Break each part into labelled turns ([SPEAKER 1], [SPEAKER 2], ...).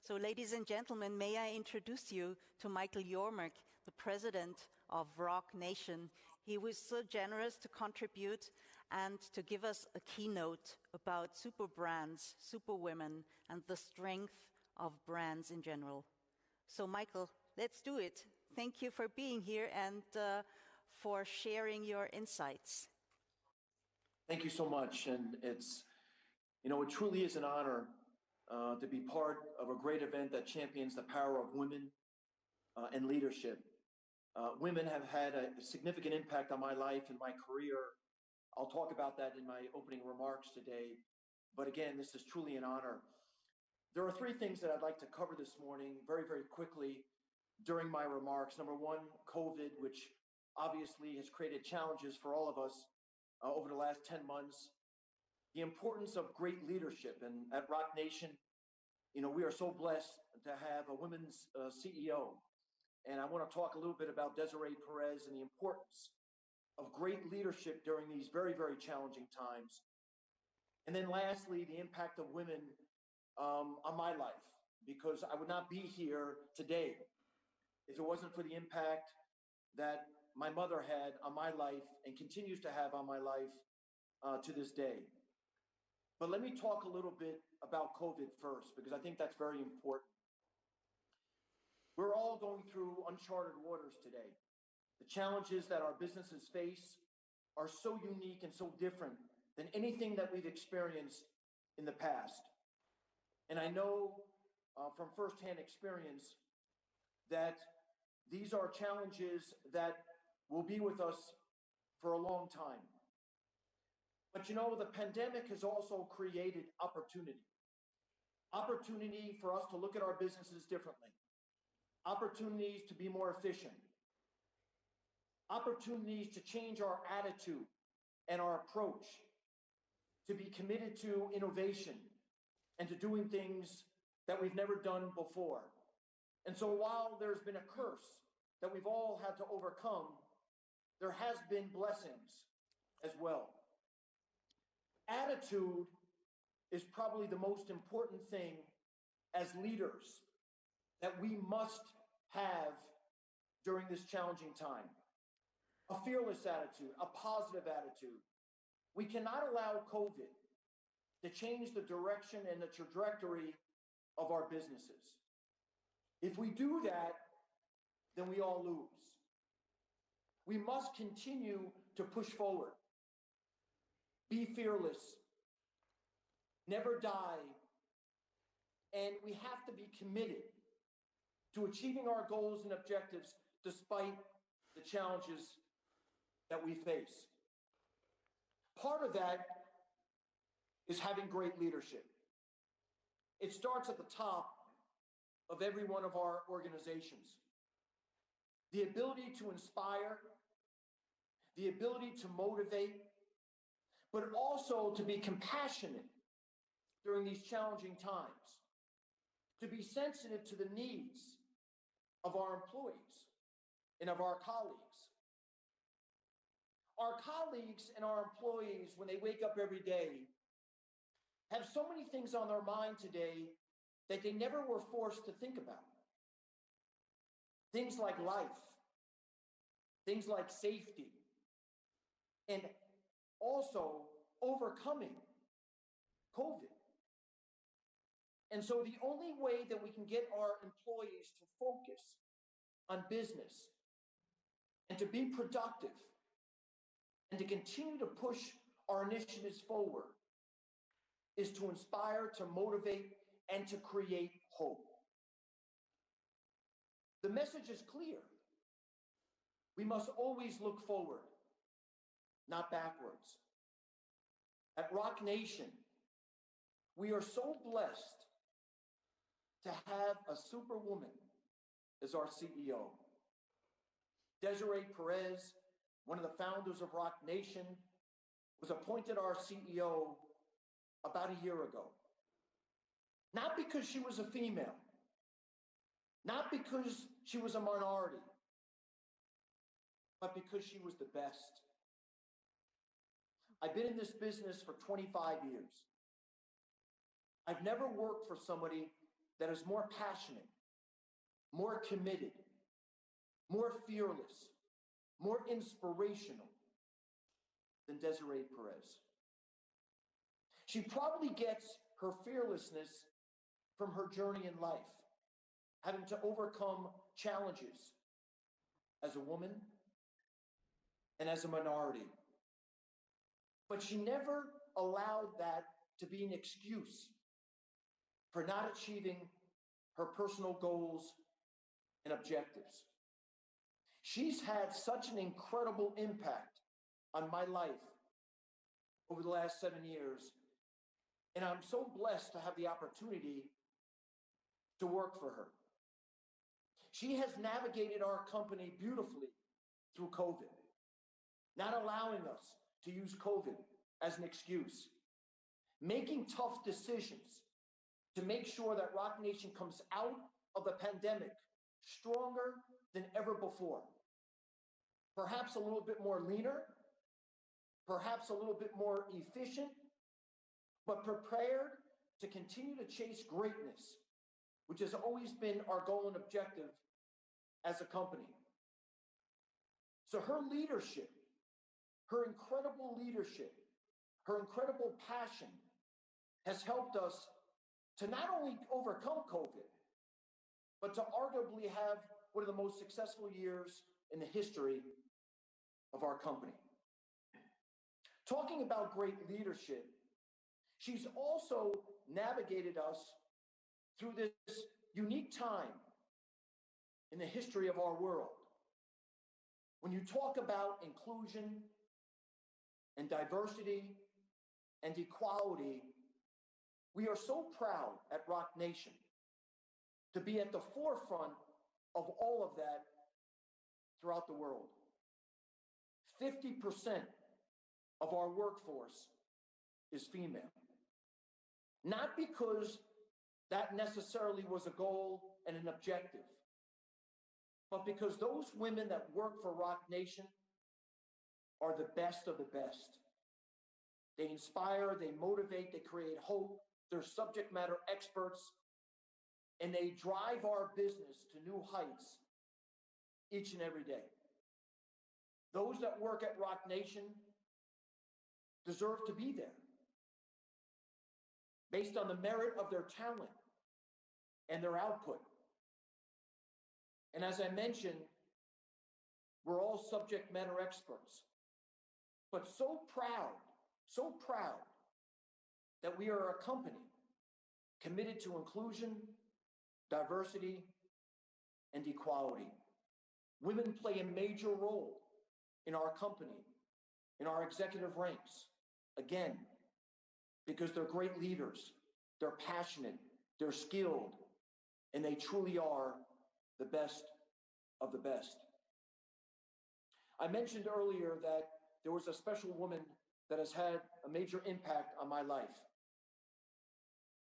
[SPEAKER 1] So, ladies and gentlemen, may I introduce you to Michael Yormark, the president of Roc Nation. He was so generous to contribute and to give us a keynote about Superbrands, Superwomen, and the strength of brands in general. So, Michael, let's do it. Thank you for being here and for sharing your insights.
[SPEAKER 2] Thank you so much. And it truly is an honor to be part of a great event that champions the power of women and leadership. Women have had a significant impact on my life and my career. I'll talk about that in my opening remarks today. But again, this is truly an honor. There are three things that I'd like to cover this morning very, very quickly during my remarks. Number one, COVID, which obviously has created challenges for all of us over the last 10 months. The importance of great leadership. And at Roc Nation, we are so blessed to have a women's CEO. And I want to talk a little bit about Desiree Perez and the importance of great leadership during these very, very challenging times. And then lastly, the impact of women on my life, because I would not be here today if it wasn't for the impact that my mother had on my life and continues to have on my life to this day. But let me talk a little bit about COVID first, because I think that's very important. We're all going through uncharted waters today. The challenges that our businesses face are so unique and so different than anything that we've experienced in the past. And I know from firsthand experience that these are challenges that will be with us for a long time. But the pandemic has also created opportunity. Opportunity for us to look at our businesses differently. Opportunities to be more efficient. Opportunities to change our attitude and our approach. To be committed to innovation and to doing things that we've never done before. And so while there's been a curse that we've all had to overcome, there has been blessings as well. Attitude is probably the most important thing as leaders that we must have during this challenging time. A fearless attitude, a positive attitude. We cannot allow COVID to change the direction and the trajectory of our businesses. If we do that, then we all lose. We must continue to push forward. Be fearless. Never die. And we have to be committed to achieving our goals and objectives despite the challenges that we face. Part of that is having great leadership. It starts at the top of every one of our organizations. The ability to inspire, the ability to motivate, but also to be compassionate during these challenging times, to be sensitive to the needs of our employees and of our colleagues. Our colleagues and our employees, when they wake up every day, have so many things on their mind today that they never were forced to think about. Things like life, things like safety, and also overcoming COVID. And so the only way that we can get our employees to focus on business and to be productive and to continue to push our initiatives forward is to inspire, to motivate, and to create hope. The message is clear. We must always look forward, not backwards. At Roc Nation, we are so blessed to have a superwoman as our CEO. Desiree Perez, one of the founders of Roc Nation, was appointed our CEO about a year ago. Not because she was a female, not because she was a minority, but because she was the best. I've been in this business for 25 years. I've never worked for somebody that is more passionate, more committed, more fearless, more inspirational than Desiree Perez. She probably gets her fearlessness from her journey in life, having to overcome challenges as a woman and as a minority. But she never allowed that to be an excuse for not achieving her personal goals and objectives. She's had such an incredible impact on my life over the last 7 years, and I'm so blessed to have the opportunity to work for her. She has navigated our company beautifully through COVID, not allowing us to use COVID as an excuse, making tough decisions to make sure that Roc Nation comes out of the pandemic stronger than ever before. Perhaps a little bit more leaner, perhaps a little bit more efficient, but prepared to continue to chase greatness, which has always been our goal and objective as a company. So her leadership, her incredible leadership, her incredible passion has helped us to not only overcome COVID, but to arguably have one of the most successful years in the history of our company. Talking about great leadership, she's also navigated us through this unique time in the history of our world. When you talk about inclusion and diversity and equality, we are so proud at Roc Nation to be at the forefront of all of that throughout the world. 50% of our workforce is female. Not because that necessarily was a goal and an objective, but because those women that work for Roc Nation are the best of the best. They inspire, they motivate, they create hope. They're subject matter experts, and they drive our business to new heights each and every day. Those that work at Roc Nation deserve to be there based on the merit of their talent and their output. And as I mentioned, we're all subject matter experts, but so proud that we are a company committed to inclusion, diversity, and equality. Women play a major role in our company, in our executive ranks, again, because they're great leaders, they're passionate, they're skilled, and they truly are the best of the best. I mentioned earlier that there was a special woman that has had a major impact on my life.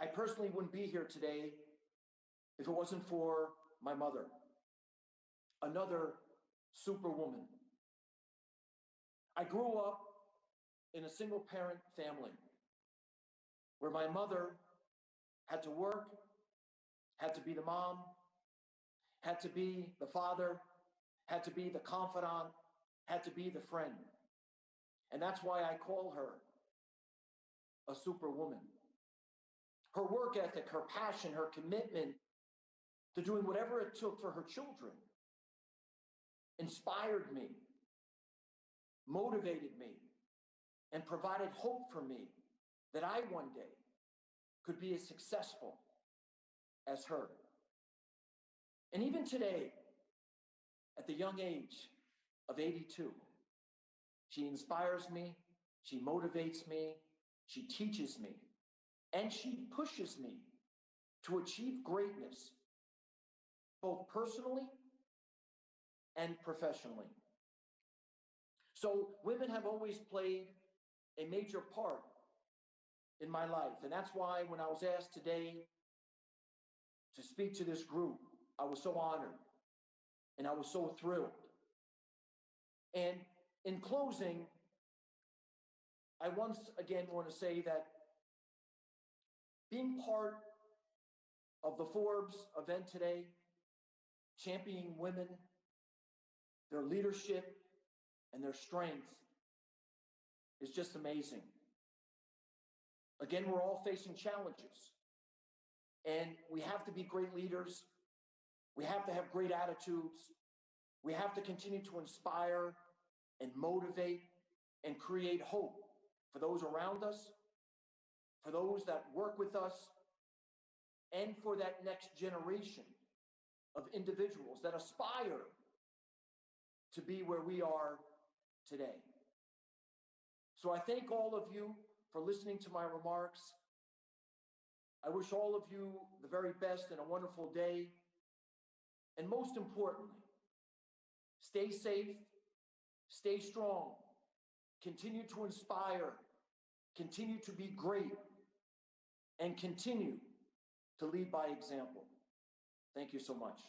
[SPEAKER 2] I personally wouldn't be here today if it wasn't for my mother, another superwoman. I grew up in a single parent family where my mother had to work, had to be the mom, had to be the father, had to be the confidant, had to be the friend. And that's why I call her a superwoman. Her work ethic, her passion, her commitment to doing whatever it took for her children inspired me, motivated me, and provided hope for me that I one day could be as successful as her. And even today, at the young age of 82, she inspires me, she motivates me, she teaches me, and she pushes me to achieve greatness, both personally and professionally. So women have always played a major part in my life. And that's why when I was asked today to speak to this group, I was so honored and I was so thrilled. And in closing, I once again want to say that being part of the Forbes event today, championing women, their leadership, and their strength is just amazing. Again, we're all facing challenges, and we have to be great leaders. We have to have great attitudes. We have to continue to inspire and motivate and create hope for those around us, for those that work with us, and for that next generation of individuals that aspire to be where we are today. So I thank all of you for listening to my remarks. I wish all of you the very best and a wonderful day. And most importantly, stay safe, stay strong, continue to inspire, continue to be great, and continue to lead by example. Thank you so much.